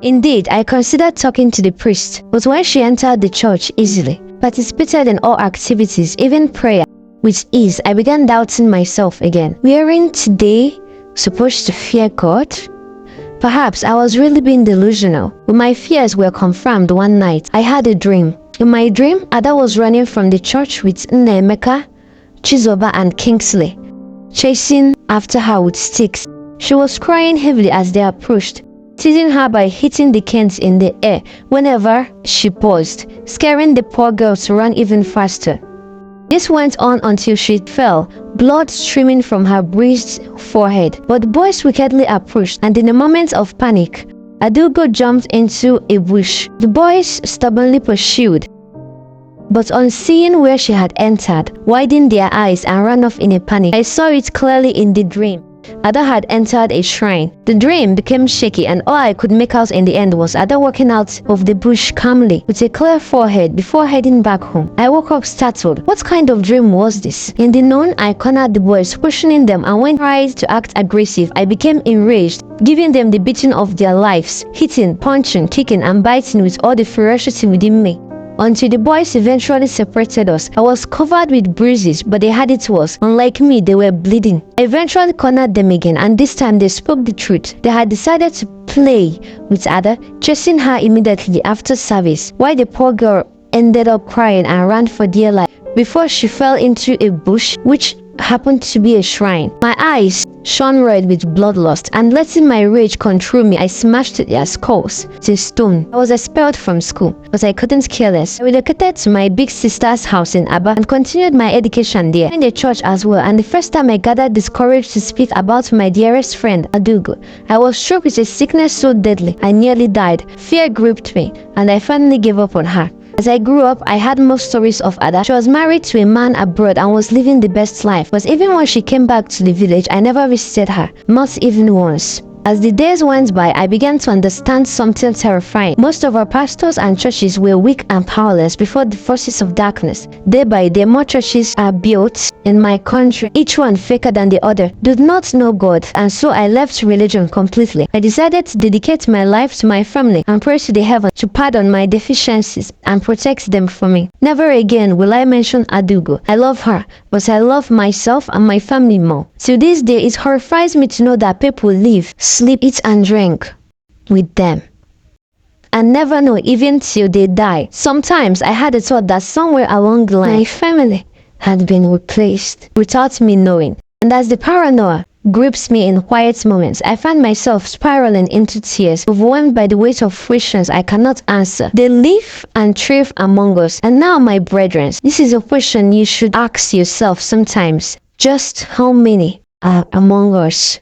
Indeed, I considered talking to the priest, but when she entered the church easily, participated in all activities, even prayer, with ease, I began doubting myself again. Weren't today supposed to fear God? Perhaps I was really being delusional. When my fears were confirmed one night, I had a dream. In my dream, Ada was running from the church with Nnemeka, Chizoba and Kingsley, chasing after her with sticks. She was crying heavily as they approached, teasing her by hitting the canes in the air whenever she paused, scaring the poor girl to run even faster. This went on until she fell, blood streaming from her bruised forehead. But the boys wickedly approached, and in a moment of panic, Adugo jumped into a bush. The boys stubbornly pursued, but on seeing where she had entered, widened their eyes and ran off in a panic. I saw it clearly in the dream. Ada had entered a shrine. The dream became shaky, and all I could make out in the end was Ada walking out of the bush calmly with a clear forehead before heading back home. I woke up startled. What kind of dream was this? In the noon, I cornered the boys, questioning them, and when tried to act aggressive, I became enraged, giving them the beating of their lives, hitting, punching, kicking, and biting with all the ferocity within me. Until the boys eventually separated us. I was covered with bruises, but they had it worse. Unlike me, they were bleeding. I eventually cornered them again, and this time they spoke the truth. They had decided to play with Ada, chasing her immediately after service, while the poor girl ended up crying and ran for dear life before she fell into a bush, which happened to be a shrine. My eyes shone red with bloodlust, and letting my rage control me, I smashed their skulls to stone. I was expelled from school, but I couldn't care less. I relocated to my big sister's house in Aba and continued my education there, in the church as well. And the first time I gathered this courage to speak about my dearest friend, Adugo, I was struck with a sickness so deadly I nearly died. Fear gripped me, and I finally gave up on her. As I grew up, I had more stories of Ada. She was married to a man abroad and was living the best life. But even when she came back to the village, I never visited her, not even once. As the days went by, I began to understand something terrifying. Most of our pastors and churches were weak and powerless before the forces of darkness. Day by day, more churches are built in my country, each one faker than the other, do not know God, and so I left religion completely. I decided to dedicate my life to my family and pray to the heavens to pardon my deficiencies and protect them from me. Never again will I mention Adugo. I love her, but I love myself and my family more. To this day, it horrifies me to know that people live, sleep, eat and drink with them and never know even till they die. Sometimes I had a thought that somewhere along the line, my family had been replaced without me knowing. And as the paranoia grips me in quiet moments, I find myself spiraling into tears, overwhelmed by the weight of questions I cannot answer. They live and thrive among us. And now, my brethren, this is a question you should ask yourself sometimes. Just how many are among us?